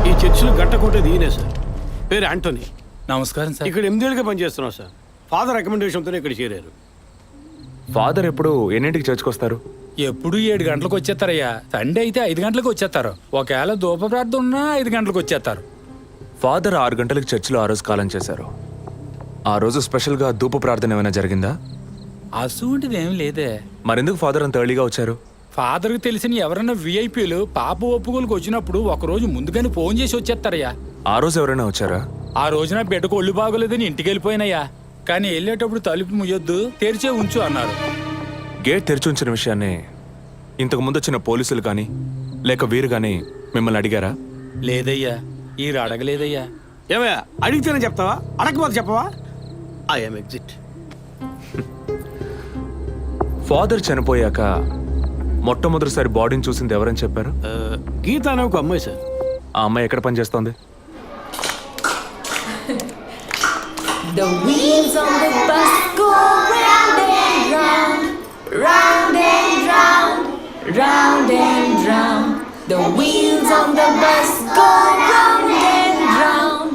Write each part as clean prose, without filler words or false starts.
ఈ చర్చిలో గట్ట కొట్టేది ఈయనే సార్. పేరు యాంటోనీ. నమస్కారం సార్. ఇక్కడ 8 ఏళ్ళుగా పనిచేస్తున్నాం సార్. ఫాదర్ రికమెండేషన్తోనే ఇక్కడ చేరారు. ఫాదర్ ఎప్పుడు ఎన్నింటికి చర్చ్కి వస్తారు? ఎప్పుడు 7 గంటలకు వచ్చేస్తారయ్యా. సండే అయితే 5 గంటలకు వచ్చేస్తారు. ఒకవేళ ధూప ప్రార్థన ఉన్నా 5 గంటలకు వచ్చేస్తారు. ఫాదర్ 6 గంటలకు చర్చిలో ఆ రోజు కాలం చేశారు. ఆ రోజు స్పెషల్గా ధూప ప్రార్థన ఏమైనా జరిగిందా? అసువంటిది ఏం లేదే. మరెందుకు ఫాదర్ అంత ఎర్లీగా వచ్చారు? ఫాదర్కి తెలిసిన ఎవరైనా విఐపీలు పాప ఒప్పుకోలకు వచ్చినప్పుడు ఒకరోజు ముందుగానే ఫోన్ చేసి వచ్చేస్తారయ్యా. ఆ రోజు ఎవరైనా వచ్చారా? ఆ రోజున బిడ్డకు ఒళ్ళు బాగోలేదని ఇంటికి వెళ్ళిపోయినయ్యా. కానీ వెళ్ళేటప్పుడు తలుపు ముయ్యొద్దు, తెరిచే ఉంచు అన్నారు. గేట్ తెరిచి ఉంచిన విషయాన్ని ఇంతకు ముందు వచ్చిన పోలీసులు కానీ లేక వీరు కానీ మిమ్మల్ని అడిగారా? లేదయ్యా, ఈ అడగలేదయ్యా. ఏమయ్యా అడిగితేనే చెప్తావా, అడగకపోతే చెప్పవా? I'm exit. ఫాదర్ చనిపోయాక మొట్టమొదటిసారి బాడీని చూసింది ఎవరని చెప్పారు? గీత అనే ఒక అమ్మాయి సార్. ఆ అమ్మాయి ఎక్కడ పనిచేస్తోంది? The wheels on the bus go round and round, round and round, round and round. The wheels on the bus go round and round,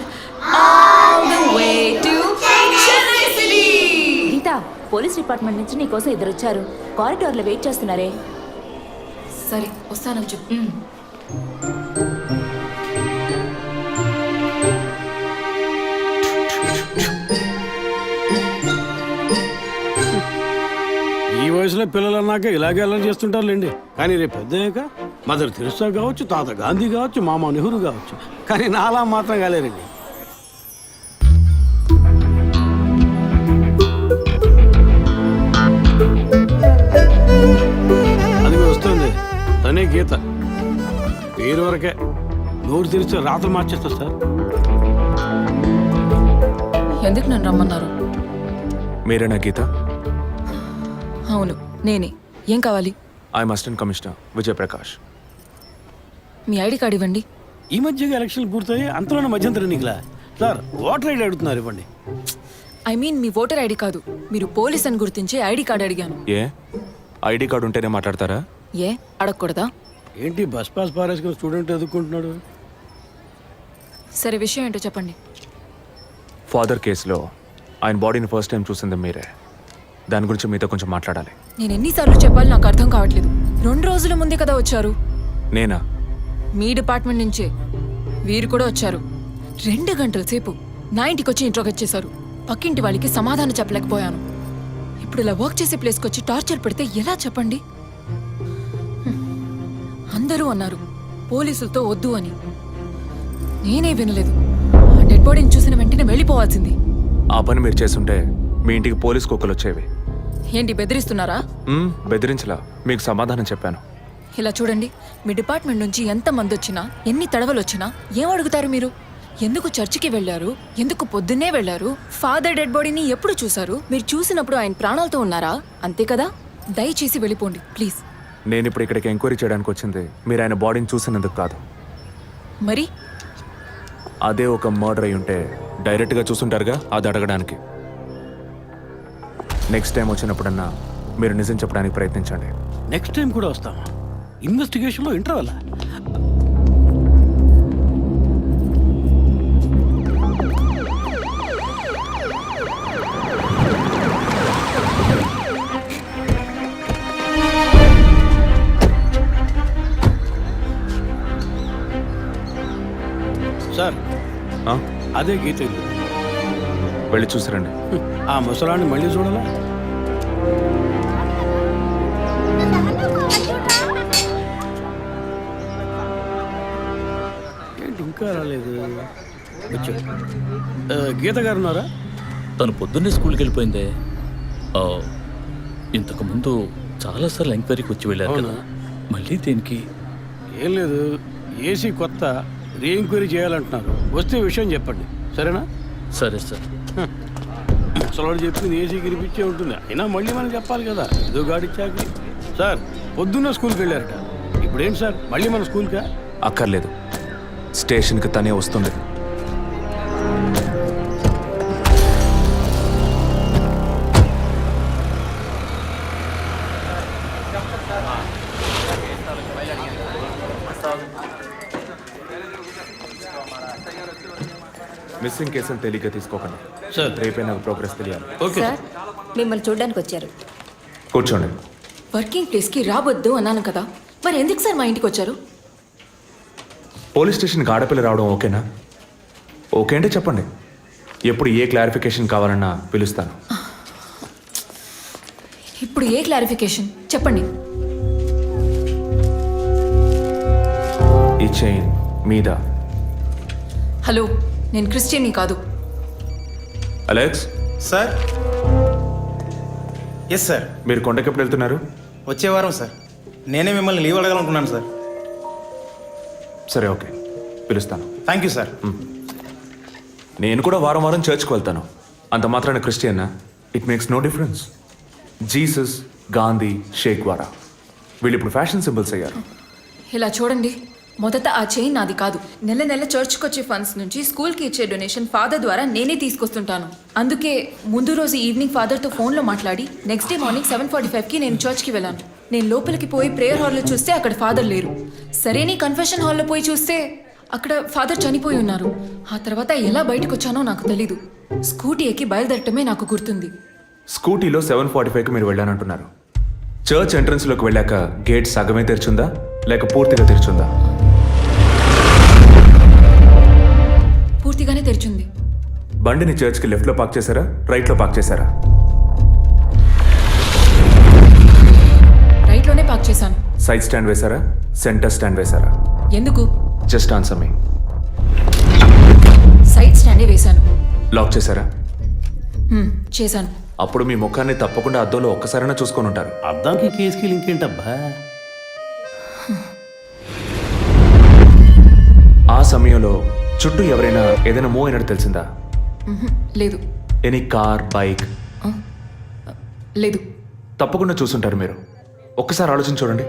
all the way to Chennai City. Geeta, police department నుంచి నీకోసం ఇద్దరు వచ్చారు. కారిడార్లో wait చేస్తున్నారే. సరే వస్తానని చెప్పు. ఈ వయసులో పిల్లలు అన్నాక ఇలాగే అలా చేస్తుంటారులేండి. కానీ రేపు పెద్దయ్యాక మదర్ తెరిసా కావచ్చు, తాత గాంధీ కావచ్చు, మామ నెహ్రూ కావచ్చు. కానీ నాలా మాత్రం కాలేరండి. అది వస్తుంది తనే గీత. పేరు వరకే, నోరు తెరిస్తే రాత్రి మార్చేస్తా సార్. ఎందుకు నన్ను రమ్మన్నారు? మీరేనా గీత? అవును నేనే. ఏం కావాలి? I'm assistant commissioner Vijay Prakash. Me ID card ఇవ్వండి. ఈ మధ్యగా ఎలక్షన్లు పూర్తయి అంతలోనే మధ్యంతర ఎన్నికలా సార్? ఓటర్ ఐడి అడుగుతున్నారు, ఇవ్వండి. I mean me voter ID కాదు, మీరు పోలీస్ అని గుర్తించే ఐడి కార్డు అడిగాను. ఏ ఐడి కార్డు ఉంటేనే మాట్లాడతారా? ఏ అడగకూడదా? ఏంటి బస్ పాస్ పారేసుకుని స్టూడెంట్ ఎదుర్కొంటున్నాడు? సరే విషయం ఏంటో చెప్పండి. ఫాదర్ కేసులో ఆయన బాడీని ఫస్ట్ టైం చూసింది మీరే. దాని గురించి మీతో కొంచెం మాట్లాడాలి. నేను ఎన్నిసార్లు చెప్పాలి, నాకు అర్థం కావట్లేదు. 2 రోజుల ముందే కదా వచ్చారు. నేనా? మీ డిపార్ట్మెంట్ నుంచే వీరు కూడా వచ్చారు. 2 గంటల సేపు నా ఇంటికి వచ్చి ఇంట్రోగేట్ చేశారు. పక్కింటి వాళ్ళకి సమాధానం చెప్పలేకపోయాను. ఇప్పుడు ఇలా వర్క్ చేసే ప్లేస్కి వచ్చి టార్చర్ పెడితే ఎలా చెప్పండి? అందరూ అన్నారు పోలీసులతో వద్దు అని. నేనే వినలేదు. ఆ డెడ్ బాడీని చూసిన వెంటనే వెళ్ళిపోవాల్సింది. ఆ పని మీరు చేస్తుంటే మీ ఇంటికి పోలీస్ కుక్కలు వచ్చేవి. ఏంటి బెదిరిస్తున్నారా? బెదిరించలా, మీకు సమాధానం చెప్పాను. ఇలా చూడండి, మీ డిపార్ట్మెంట్ నుంచి ఎంతమంది వచ్చినా, ఎన్ని తడవలు వచ్చినా ఏం అడుగుతారు మీరు? ఎందుకు చర్చికి వెళ్ళారు? ఎందుకు పొద్దున్నే వెళ్ళారు? ఫాదర్ డెడ్ బాడీని ఎప్పుడు చూశారు? మీరు చూసినప్పుడు ఆయన ప్రాణాలతో ఉన్నారా? అంతే కదా. దయచేసి వెళ్ళిపోండి ప్లీజ్. నేను ఇప్పుడు ఇక్కడికి ఎంక్వైరీ చేయడానికి వచ్చింది మీరు ఆయన బాడీని చూసినందుకు కాదు. మరి అదే ఒక మర్డర్ అయి ఉంటే డైరెక్ట్గా చూసుంటారుగా, అది అడగడానికి. నెక్స్ట్ టైం వచ్చినప్పుడన్నా మీరు నిజం చెప్పడానికి ప్రయత్నించండి. నెక్స్ట్ టైం కూడా వస్తాం. ఇన్వెస్టిగేషన్లో ఇంటర్వల్. సార్ అదే గీత ఇల్లు. వెళ్ళి చూసిరండి. ఆ ముసలాన్ని మళ్ళీ చూడాలా? ఏంటి ఇంకా రాలేదు? గీత గారు ఉన్నారా? తను పొద్దున్నే స్కూల్కి వెళ్ళిపోయిందే. ఇంతకుముందు చాలాసార్లు ఎంక్వైరీకి వచ్చి వెళ్ళారు కదా, మళ్ళీ దేనికి? ఏం లేదు, ఏసీ కొత్త రీ ఎంక్వైరీ చేయాలంటున్నారు. వస్తే విషయం చెప్పండి, సరేనా? సరే సార్. ముసలాడు చెప్పింది ఏసీ గిరిపించే ఉంటుంది. అయినా మళ్ళీ మనం చెప్పాలి కదా, ఏదో గాడిచ్చాక. సార్ పొద్దున్న స్కూల్కి వెళ్ళారట, ఇప్పుడేంటి సార్ మళ్ళీ మన స్కూల్కా? అక్కర్లేదు, స్టేషన్కి తనే వస్తుంది. మిస్సింగ్ కేసును తేలిగ్గా తీసుకోకండి. సార్ రేపే నాకు ప్రోగ్రెస్ తెలియాలి. ఓకే సార్ మిమ్మల్ని చూడడానికి వచ్చారు. కూర్చోండి. వర్కింగ్ ప్లేస్కి రావద్దు అన్నాను కదా, మరి ఎందుకు సార్ మా ఇంటికి వచ్చారు? పోలీస్ స్టేషన్కి ఆడపిల్ల రావడం ఓకేనా? ఓకే అంటే చెప్పండి. ఎప్పుడు ఏ క్లారిఫికేషన్ కావాలన్నా పిలుస్తాను. ఇప్పుడు ఏ క్లారిఫికేషన్ చెప్పండి. ఈ చైన్ మీద. హలో, నేను క్రిస్టియన్ని కాదు. Alex, sir. Yes sir. మీరు కొండకి ఎప్పుడు వెళ్తున్నారు? వచ్చే వారం సార్. నేనే మిమ్మల్ని లీవ్ అడగాలనుకున్నాను సార్. సరే, ఓకే, పిలుస్తాను. Thank you sir. నేను కూడా వారం వారం చర్చ్కి వెళ్తాను. అంత మాత్రాన క్రిస్టియన్నా? It makes no difference. Jesus, Gandhi, Sheikh వారా వీళ్ళు ఇప్పుడు ఫ్యాషన్ సింబల్స్ అయ్యారు. ఇలా చూడండి, మొదట ఆ చైన్ నాది కాదు. నెల నెల చర్చ్కి వచ్చే ఫండ్స్ నుంచి స్కూల్కి ఇచ్చే డొనేషన్ ఫాదర్ ద్వారా నేనే తీసుకొస్తుంటాను. అందుకే ముందు రోజు ఈవినింగ్ ఫాదర్తో ఫోన్లో మాట్లాడి నెక్స్ట్ డే మార్నింగ్ 7:45కి నేను చర్చ్కి వెళ్ళాను. నేను లోపలికి పోయి ప్రేయర్ హాల్లో చూస్తే అక్కడ ఫాదర్ లేరు. సరేని కన్ఫెషన్ హాల్లో పోయి చూస్తే అక్కడ ఫాదర్ చనిపోయి ఉన్నారు. ఆ తర్వాత ఎలా బయటకు వచ్చానో నాకు తెలీదు. స్కూటీ ఎక్కి బయలుదేరటమే నాకు గుర్తుంది. స్కూటీలో 7:45కి మీరు వెళ్ళానంటున్నారు. చర్చ్ ఎంట్రన్స్లోకి వెళ్ళాక గేట్ సగమే తెరిచుందా లేక పూర్తిగా తెరిచుందా? పూర్తిగానే తెరిచింది. బండిని చర్చ్కి లెఫ్ట్లో పార్క్ చేశారా, రైట్లో పార్క్ చేశారా? రైట్లోనే పార్క్ చేశాను. సైడ్ స్టాండ్ వేశారా, సెంటర్ స్టాండ్ వేశారా? ఎందుకు? జస్ట్ ఆన్సర్ మీ. సైడ్ స్టాండే వేశాను. లాక్ చేశారా? చేశాను. అప్పుడు మీ ముఖాన్ని తప్పకుండా అద్దంలో ఒక్కసారైనా చూసుకొని ఉంటారు. అద్దానికి కేసుకి లింక్ ఏంటబ్బా? ఆ సమయంలో చుట్టూ ఎవరైనా ఏదైనా మూవ్ అయినట్టు తెలిసిందా? లేదు. Any car, bike? లేదు. తప్పకుండా చూసుంటారు మీరు. ఒక్కసారి ఆలోచించి చూడండి.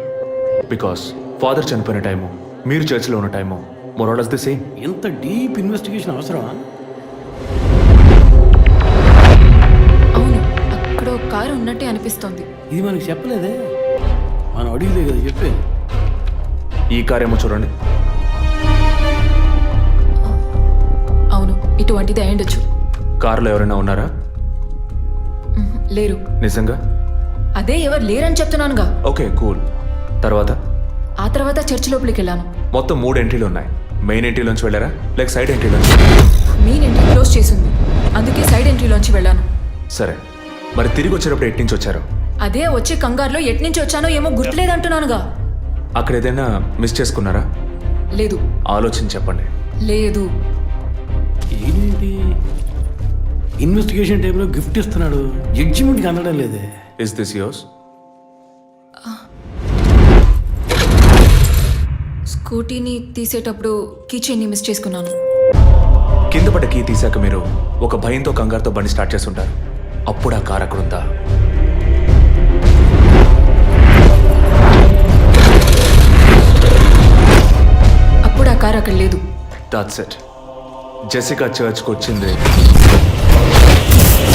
బికాస్ ఫాదర్ చనిపోయిన టైము, మీరు చర్చిలో ఉన్న టైము మోరాలస్ ది సేమ్. ఎంత డీప్ ఇన్వెస్టిగేషన్ అవసరమా? అవును, అక్కడ ఒక కారు ఉన్నట్టే అనిపిస్తోంది. ఇది మనకి చెప్పలేదే, మనం అడిగితే కదా చెప్పేది. ఈ కార్ ఏమో చూడండి. అవును, ఇటువంటిది అయ్యుండొచ్చు. కారులో ఎవరైనా ఉన్నారా? లేరు. నిజంగా? అదే ఎవరు లేరని చెప్తున్నానుగా. Okay, cool. తర్వాత? ఆ తర్వాత చర్చ్ లోపలికి వెళ్ళాను. మొత్తం 3 ఎంట్రీలు ఉన్నాయి. మెయిన్ ఎంట్రీలోంచి వెళ్ళారా లేక సైడ్ ఎంట్రీలోంచి? మెయిన్ ఎంట్రీ క్లోజ్ చేసింది, అందుకే సైడ్ ఎంట్రీలోంచి వెళ్ళాను. సరే, మరి తిరిగి వచ్చేటప్పుడు ఎటు నుంచి వచ్చారు? అదే వచ్చే కంగారులో ఎట్నుంచి వచ్చానో ఏమో గుర్తులేదంటున్నానుగా. అక్కడ ఏదైనా మిస్ చేసుకున్నారా? లేదు. ఆలోచించి చెప్పండి. లేదు. ఏంటి ఇన్వెస్టిగేషన్ టైంలో గిఫ్ట్ ఇస్తున్నాడు, జడ్జిమెంట్కి అందడం లేదే. Is this yours? స్కూటీని తీసేటప్పుడు కీచైన్ని మిస్ చేసుకున్నాను. కింద పడ్డ కీ తీసాక మీరు ఒక భయంతో కంగారుతో బండి స్టార్ట్ చేస్తుంటారు. అప్పుడు ఆ కార్ అక్కడ ఉందా? అప్పుడు ఆ కారు అక్కడ లేదు. That's it. జెసికా చర్చ్కి వచ్చింది,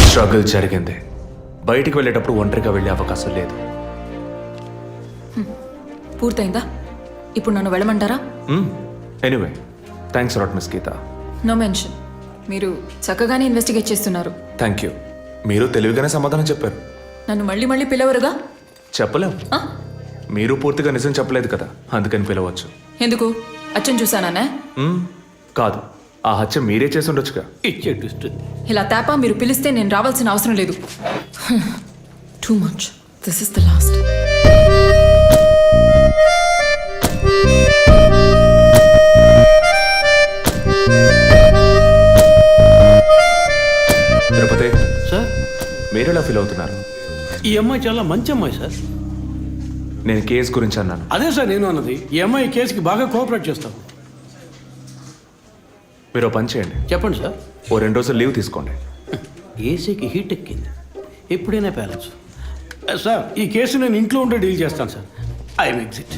స్ట్రగుల్ జరిగింది. బయటికి వెళ్ళేటప్పుడు ఒంటరిగా వెళ్ళే అవకాశం లేదు. పూర్తయిందా? ఇప్పుడు నన్ను వెళ్ళమంటారా? Anyway, thanks lot miss Geeta. No mention. మీరు చక్కగానే ఇన్వెస్టిగేట్ చేస్తున్నారు. Thank you. మీరు తెలివిగానే సమాధానం చెప్పారు. నన్ను మళ్ళీ మళ్ళీ పిలవరుగా? చెప్పలేం. ఆ? మీరు పూర్తిగా నిజం చెప్పలేదు కదా, అందుకని పిలవచ్చు. ఎందుకు? అచ్చం చూసానా? కాదు, ఆ హత్య మీరే చేసి ఉండొచ్చుగా. ఇచ్చే ట్విస్ట్. ఇలా తేపా మీరు పిలిస్తే నేను రావాల్సిన అవసరం లేదు. Too much. This is the last. Tirupati sir, మీరు ఎలా ఫీల్ అవుతున్నారు? ఈ అమ్మాయి చాలా మంచి అమ్మాయి సార్. నేను కేసు గురించి అన్నాను. అదే సార్ నేను అన్నది. ఈ అమ్మాయి కేసుకి బాగా కోఆపరేట్ చేస్తాం. మీరు ఓ పని చేయండి. చెప్పండి సార్. ఓ 2 రోజులు లీవ్ తీసుకోండి. ఏసీకి హీట్ ఎక్కింది, ఎప్పుడైనా ప్యాలెన్స్. సార్, ఈ కేసు నేను ఇంట్లో ఉండే డీల్ చేస్తాను sir. I'm exit.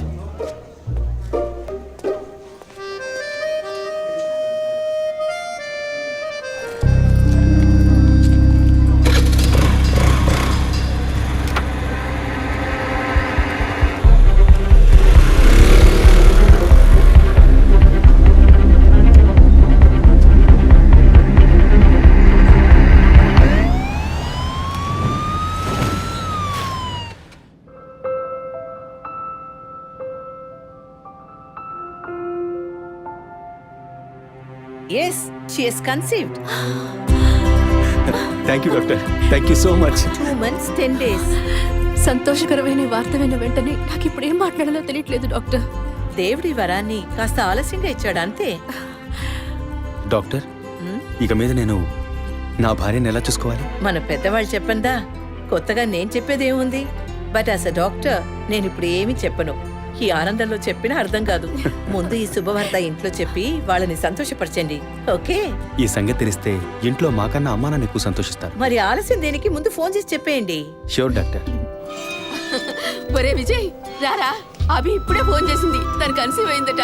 Yes, she is conceived. Thank you doctor, thank you so much. 2 months, 10 days. సంతోషకరమైన వార్త విన్న వెంటనే నాకు ఇప్పుడు ఏం మాట్లాడాలో తెలియట్లేదు డాక్టర్. దేవుడి వరాన్ని కాస్త ఆలస్యంగా ఇచ్చాడు అంతే. డాక్టర్, ఇక మీద నేను నా భార్యను ఎలా చూసుకోవాలి? మన పెద్దవాళ్ళు చెప్పందా, కొత్తగా నేను చెప్పేది ఏముంది? బట్ యాజ్ అ డాక్టర్ నేను ఇప్పుడు ఏమీ చెప్పను. ఈ ఆనందంలో చెప్పినా అర్థం కాదు. ముందు ఈ శుభవార్త ఇంట్లో చెప్పి వాళ్ళని సంతోషపరచండి, ఓకే? ఈ సంగతి తెలిస్తే ఇంట్లో మాకన్నా అమ్మా నాన్న ఎక్కువ సంతోషిస్తారు. మరి ఆలస్యం దేనికి, ముందు ఫోన్ చేసి చెప్పేయండి. Sure doctor. ఒరే విజయ్ రారా, అభి ఇప్పుడే ఫోన్ చేసింది, తను కన్సీవ్ అయిందట.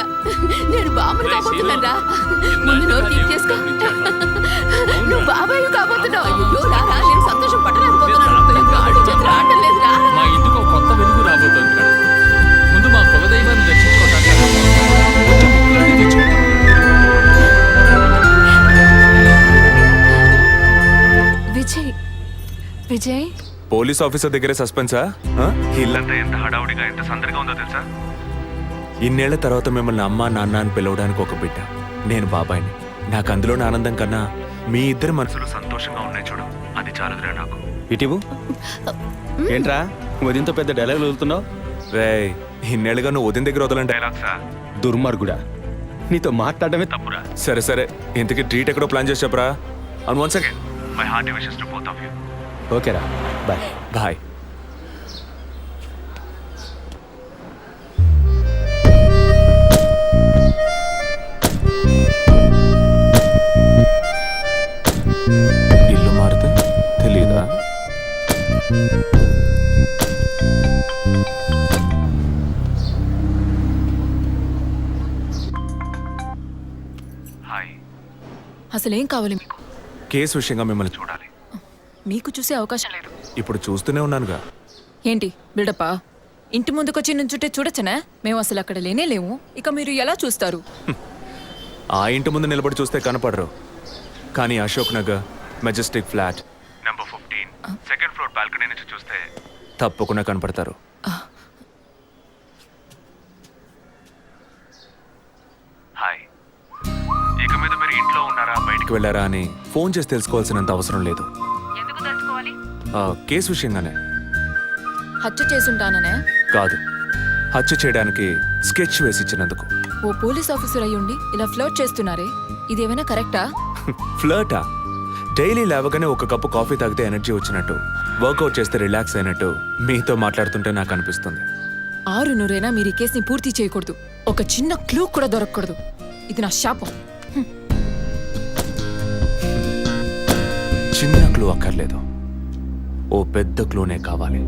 నేను బాబుని కాబోతున్నాను రా. ముందు నోరు తీపి చేసుకో. నువ్వు బాబాయ్ కాబోతున్నావు. అయ్యో రారా, నేను సంతోషం పట్టలేకపోతున్నాను. ఆడు చేతులు ఆడటం లేదు రా. మా ఇంటికి ఒక కొత్త వెలుగు రాబోతోంది మేడం. ముందు మా కులదైవాన్ని దర్శించుకోవడానికి కొంచెం ముక్కులన్నీ తెచ్చుకుంటాం. విజయ్ విజయ్ పోలీస్ ఆఫీసర్ దగ్గరే సస్పెన్సా? ఇల్లంతా ఎంత హడావుడిగా ఎంత సందడిగా ఉందో తెలుసా? ఇన్నేళ్ల తర్వాత మిమ్మల్ని అమ్మా నాన్న అని పిలవడానికి ఒక బిడ్డ, నేను బాబాయిని. నాకు అందులోని ఆనందం కన్నా మీ ఇద్దరి మనసులు సంతోషంగా ఉన్నాయి చూడు, అది చాలదురా నాకు. ఇటీవు ఏంట్రా ఉదయంతో పెద్ద డైలాగ్ వదులుతున్నావు? రే, ఇన్నేళ్ళుగా నువ్వు ఉదయం దగ్గర వదలని డైలాగ్సా? దుర్మార్గుడా, నీతో మాట్లాడమే తప్పురా. సరే సరే, ఇంతకీ ట్రీట్ ఎక్కడో ప్లాన్ చేసి చెప్పరా? And once again my hearty wishes to both of you. ఓకేరా, బాయ్. బాయ్. ఇల్లు మారితే తెలీదా? హాయ్. అసలేం కావాలి మీకు? కేసు విషయంగా మిమ్మల్ని చూడాలి. మీకు చూసే అవకాశం లేదు. ఇప్పుడు చూస్తూనే ఉన్నానుగా. ఏంటి బిల్డప్పా? ఇంటి ముందుకొచ్చి నుంచుంటే చూడొచ్చనా? మేము అసలు అక్కడ లేనే లేము, ఇక మీరు ఎలా చూస్తారు? ఆ ఇంటి ముందు నిలబడి చూస్తే కనపడరు, కానీ Ashok Nagar Majestic flat number 15 second floor balcony నుంచి చూస్తే తప్పకుండా కనపడతారు. హాయ్. ఇక మీద మీరు ఇంట్లో ఉన్నారా బయటికి వెళ్ళారా అని ఫోన్ చేసి తెలుసుకోవాల్సినంత అవసరం లేదు. కేసు విషయంగానే. హత్య చేసుంటాననే కాదు, హత్య చేయడానికి స్కెచ్ వేసి ఇచ్చినందుకు. ఓ పోలీస్ ఆఫీసర్ అయ్యుండి ఇలా ఫ్లర్ట్ చేస్తున్నారే, ఇదేమైనా కరెక్టా? ఫ్లర్టా? డైలీ లేవగానే ఒక కప్పు కాఫీ తాగితే ఎనర్జీ వచ్చినట్టు, వర్కౌట్ చేస్తే రిలాక్స్ అయినట్టు మీతో మాట్లాడుతుంటే నాకు అనిపిస్తుంది. 6 మీరు ఈ కేసుని పూర్తి చేయకూడదు. ఒక చిన్న క్లూ కూడా దొరకకూడదు. ఇది నా శాపం. చిన్న క్లూ అక్కర్లేదు, ఓ పెద్ద క్లూనే కావాలి.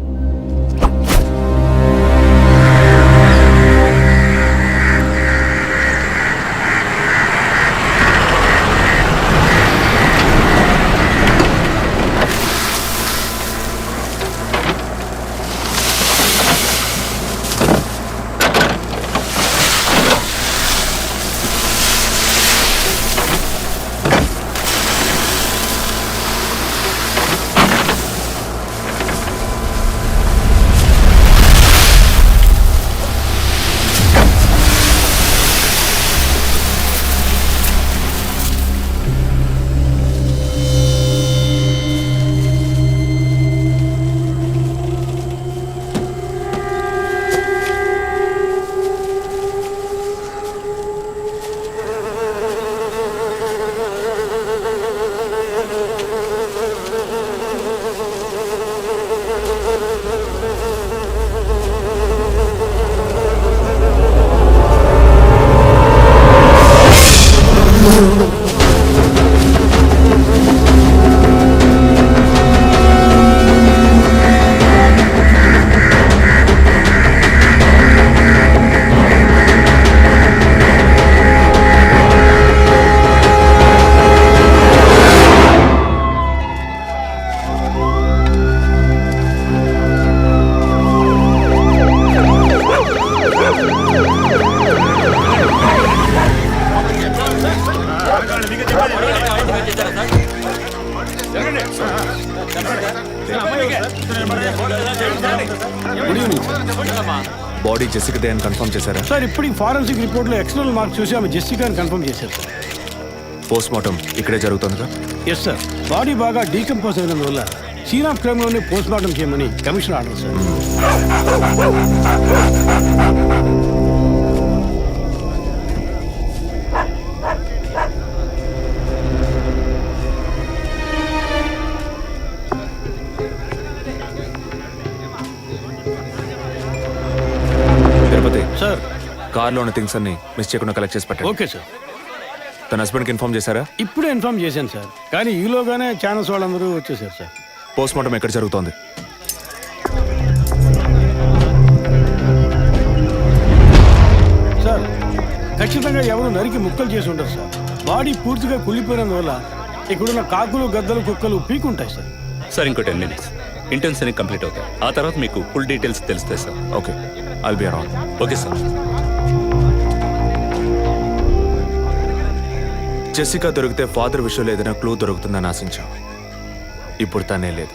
బాడీ జెసికాదే అని కన్ఫర్మ్ చేశారా సార్? ఇప్పుడు ఫారెన్సిక్ రిపోర్ట్లో ఎక్స్టర్నల్ మార్క్స్ చూసి ఆమె జెసికా అని కన్ఫర్మ్ చేశారు సార్. పోస్ట్ మార్టం ఇక్కడే జరుగుతుందిగా? ఎస్ సార్, బాడీ బాగా డీకంపోజ్ అయినందువల్ల సీన్ ఆఫ్ క్రైమ్లోనే పోస్ట్ మార్టం చేయమని commission order sir. Tirupati sir. కార్లో ఉన్న థింగ్స్ అన్ని మిస్ చేయకుండా కలెక్ట్ చేసి పెట్టండి. Okay sir. తన హస్బెండ్కి ఇన్ఫార్మ్ చేశారా? ఇప్పుడే ఇన్ఫార్మ్ చేశాను సార్, కానీ ఈలోగానే ఛానల్స్ వాళ్ళందరూ వచ్చేసారు సార్. పోస్ట్ మార్టం ఎక్కడ జరుగుతోంది? సార్, ఖచ్చితంగా ఎవరు నరికి ముక్కలు చేసి ఉంటారు సార్. బాడీ పూర్తిగా కుళ్ళిపోయినందువల్ల ఇక్కడున్న కాకులు గద్దలు కుక్కలు పీకుంటాయి సార్. సార్ ఇంకో 10 minutes ఇంటర్న్స్ అన్ని కంప్లీట్ అవుతాయి. ఆ తర్వాత మీకు ఫుల్ డీటెయిల్స్ తెలుస్తాయి sir. Okay, I'll be around. Okay sir. Jessica దొరికితే ఫాదర్ విషయంలో ఏదైనా క్లూ దొరుకుతుందని ఆశించాం. ఇప్పుడు తనే లేదు.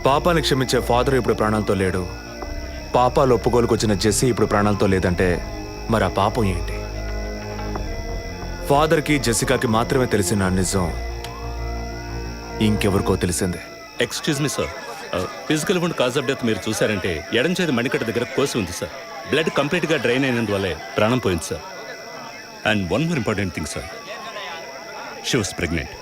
పాపాన్ని క్షమించే ఫాదర్ ఇప్పుడు ప్రాణాలతో లేడు. పాపాలు ఒప్పుకోలుకొచ్చిన జెస్సీ ఇప్పుడు ప్రాణాలతో లేదంటే మరి ఆ పాపం ఏంటి? ఫాదర్కి జెసికాకి మాత్రమే తెలిసిన నిజం ఇంకెవరికో తెలిసిందే. Excuse me sir, physical wound cause of death మీరు చూసారంటే ఎడం చేతి మణికట్ట దగ్గర కోసి ఉంది సార్. బ్లడ్ కంప్లీట్గా డ్రైన్ అయినందువల్లే ప్రాణం పోయింది sir. And one more important thing sir, she was pregnant.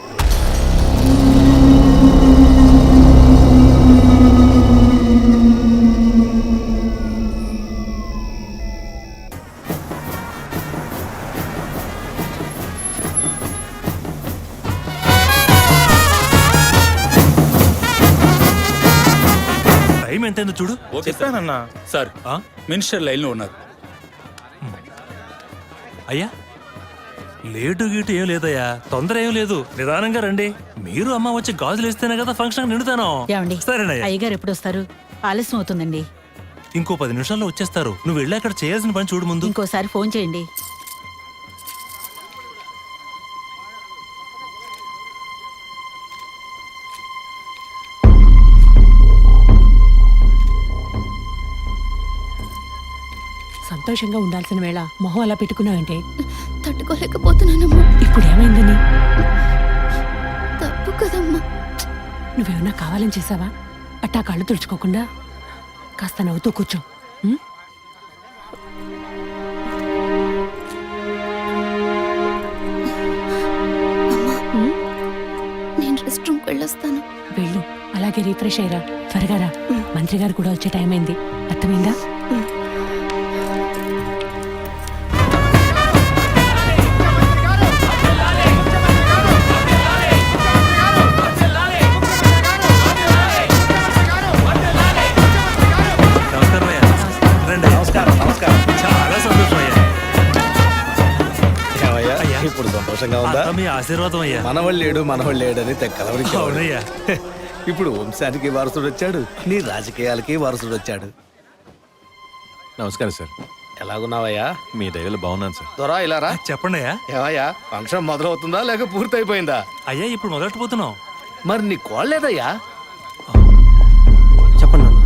Time ఎంతైందో చూడు. చెప్పానన్నా. సార్, మినిస్టర్ లైన్లో ఉన్నారు. అయ్యా, లేటు గీటు ఏం లేదయ్యా, తొందర ఏం లేదు, నిదానంగా రండి. మీరు అమ్మ వచ్చి గాజులు వేస్తేనే కదా ఫంక్షన్ నిండుతాను. సరేనయ్యా. అయ్యగారు ఎప్పుడు వస్తారు? ఆలస్యం అవుతుందండి. ఇంకో 10 నిమిషాల్లో వచ్చేస్తారు. నువ్వు వెళ్ళి అక్కడ చేయాల్సిన పని చూడు ముందు. ఇంకోసారి ఫోన్ చేయండి. సంతోషంగా ఉండాల్సిన వేళ మొహం అలా పెట్టుకున్నావంటే తట్టుకోలేకపోతున్నానమ్మా. ఇప్పుడు ఏమైందని? తప్పు కదమ్మా. నువ్వేమన్నా కావాలని చేసావా? అట్టా కళ్ళు తుడుచుకోకుండా కాస్త నవ్వుతూ కూర్చో. ఉం? నేను రెస్ట్ రూమ్కి వెళ్ళొస్తాను. వెళ్ళు, అలాగే రీఫ్రెష్ అయ్యరా. త్వరగా రా, మంత్రి గారు కూడా వచ్చే టైం అయింది. అర్థమైందా? చాలా సంతోషం అయ్యా. ఇప్పుడు సంతోషంగా ఉందా? అంతా మీ ఆశీర్వాదం అయ్యా. మనవళ్ళేడు మనవళ్ళేడు అని తెక్కలవరించి. అవునయ్యా. ఇప్పుడు వంశానికి వారసుడు వచ్చాడు, నీ రాజకీయాలకి వారసుడు వచ్చాడు. నమస్కారం సార్. ఎలాగున్నావయ్యా? మీ దయలో బాగున్నాను సార్. దొరా ఇలా రా. చెప్పండి అయ్యా. ఏవయ్యా, ఫంక్షన్ మొదలవుతుందా లేక పూర్తయిపోయిందా? అయ్యా, ఇప్పుడు మొదలెట్టబోతున్నాం. మరి నీ కోళ్ళేదయ్యా? చెప్పండి నాన్న.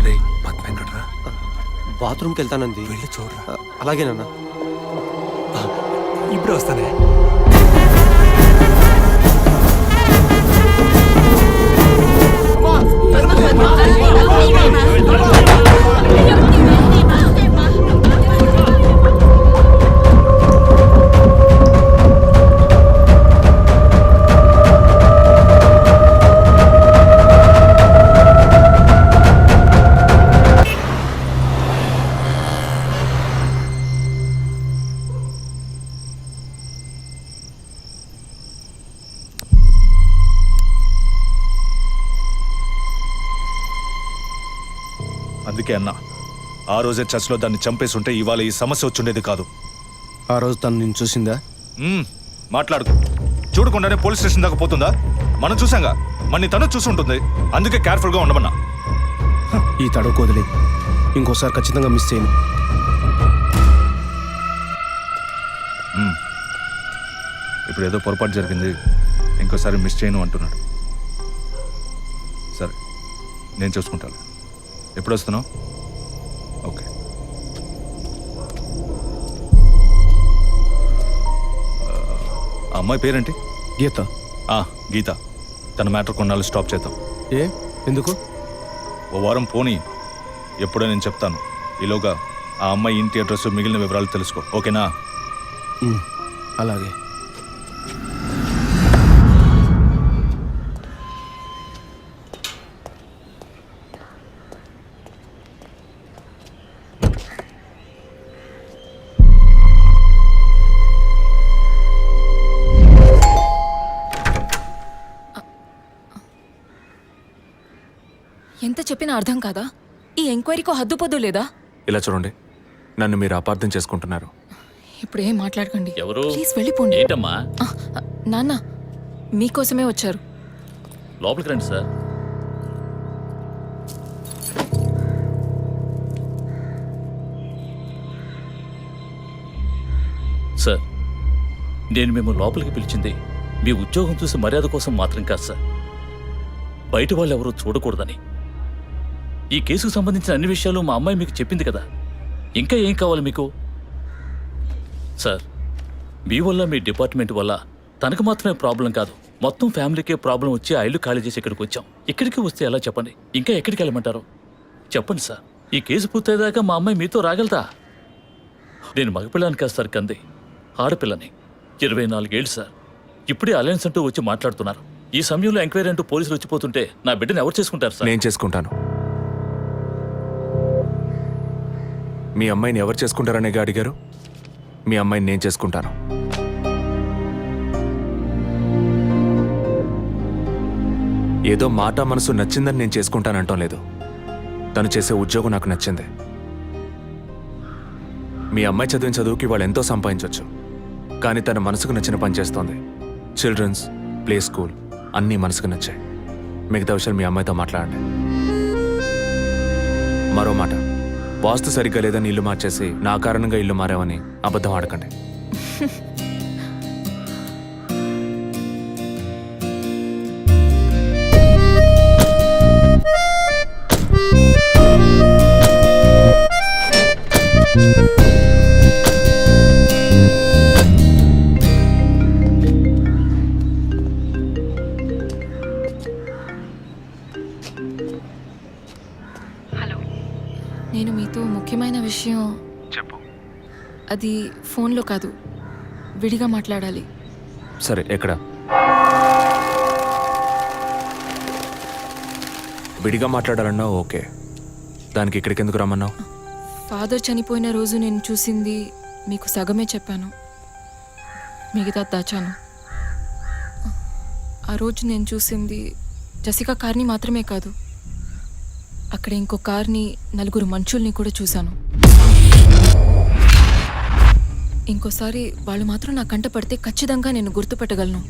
రే పద్మ ఎక్కడ్రా? బాత్రూమ్కి వెళ్తానంది. వెళ్ళి చూడరా. అలాగేనన్నా. ఇప్పుడు వస్తానే. అందుకే అన్నా, ఆ రోజే చర్చ్లో దాన్ని చంపేసి ఉంటే ఇవాళ ఈ సమస్య వచ్చుండేది కాదు. ఆ రోజు తను నేను చూసిందా? మాట్లాడుకో. చూడకుండానే పోలీస్ స్టేషన్ దాకా పోతుందా? మనం చూసాంగా, మన తను చూసుంటుంది. అందుకే కేర్ఫుల్గా ఉండమన్నా. ఈ తడవ వదిలే, ఇంకోసారి ఖచ్చితంగా మిస్ చేయను. ఇప్పుడు ఏదో పొరపాటు జరిగింది, ఇంకోసారి మిస్ చేయను అంటున్నాడు. సరే, నేను చూసుకుంటాను. ఎప్పుడు వస్తున్నావు? ఓకే. అమ్మాయి పేరేంటి? గీత. గీత. తన మ్యాటర్ కొన్నాళ్ళు స్టాప్ చేద్దాం. ఏ ఎందుకు? ఓ వారం పోనీ, ఎప్పుడో నేను చెప్తాను. ఈలోగా ఆ అమ్మాయి ఇంటి అడ్రస్ మిగిలిన వివరాలు తెలుసుకో, ఓకేనా? అలాగే. ఎంత చెప్పినా అర్థం కాదా? ఈ ఎంక్వైరీకో హద్దు పొద్దు లేదా? ఇలా చూడండి, నన్ను మీరు అపార్థం చేసుకుంటున్నారు. ఇప్పుడు ఏం మాట్లాడకండి. ఎవరు? ప్లీజ్ వెళ్ళిపోండి. ఏంటమ్మా? నాన్న మీకోసమే వచ్చారు. లోపలికి రండి సార్. సార్, నేను మిమ్మల్ని లోపలికి పిలిచింది మీ ఉద్యోగం చూసి మర్యాద కోసం మాత్రం కాదు సార్. బయట వాళ్ళు ఎవరూ చూడకూడదని. ఈ కేసుకు సంబంధించిన అన్ని విషయాలు మా అమ్మాయి మీకు చెప్పింది కదా. ఇంకా ఏం కావాలి మీకు? సార్, మీ వల్ల మీ డిపార్ట్మెంట్ వల్ల తనకు మాత్రమే ప్రాబ్లం కాదు, మొత్తం ఫ్యామిలీకే ప్రాబ్లం వచ్చి ఆ ఇల్లు ఖాళీ చేసి ఇక్కడికి వచ్చాం. ఇక్కడికి వస్తే ఎలా చెప్పండి? ఇంకా ఎక్కడికి వెళ్ళమంటారు చెప్పండి సార్. ఈ కేసు పూర్తయ్యేదాకా మా అమ్మాయి మీతో రాగలతా? నేను మగపిల్లని కాదు సార్, కంది ఆడపిల్లని. 24 ఏళ్ళు సార్. ఇప్పుడే అలయన్స్ అంటూ వచ్చి మాట్లాడుతున్నారు. ఈ సమయంలో ఎంక్వైరీ అంటూ పోలీసులు వచ్చిపోతుంటే నా బిడ్డను ఎవరు చేసుకుంటారు సార్? నేను చేసుకుంటాను. మీ అమ్మాయిని ఎవరు చేసుకుంటారనే అడిగారు. మీ అమ్మాయిని నేను చేసుకుంటాను. ఏదో మాట మనసు నచ్చిందని నేను చేసుకుంటానంటాం లేదు. తను చేసే ఉద్యోగం నాకు నచ్చింది. మీ అమ్మాయి చదివిన చదువుకి వాళ్ళు ఎంతో సంపాదించవచ్చు, కానీ తన మనసుకు నచ్చిన పని చేస్తోంది. చిల్డ్రన్స్ ప్లే స్కూల్ అన్నీ మనసుకు నచ్చాయి. మిగతా విషయాలు మీ అమ్మాయితో మాట్లాడండి. మరో మాట, వాస్తు సరిగ్గా లేదని ఇల్లు మార్చేసి నా కారణంగా ఇల్లు మారావని అబద్ధం ఆడకండి. నేను మీతో ముఖ్యమైన విషయం చెప్పు. అది ఫోన్లో కాదు, విడిగా మాట్లాడాలి. సరే, ఎక్కడ? విడిగా మాట్లాడాలన్నా ఓకే, దానికి ఇక్కడికి ఎందుకు రమ్మన్నావు? ఫాదర్ చనిపోయిన రోజు నేను చూసింది మీకు సగమే చెప్పాను, మిగతా దాచాను. ఆ రోజు నేను చూసింది జసికా కార్ని మాత్రమే కాదు, అక్కడ ఇంకో కార్ని, 4 మనుషుల్ని కూడా చూశాను. ఇంకోసారి వాళ్ళు మాత్రం నా కంట పడితే ఖచ్చితంగా నేను గుర్తుపెట్టగలను.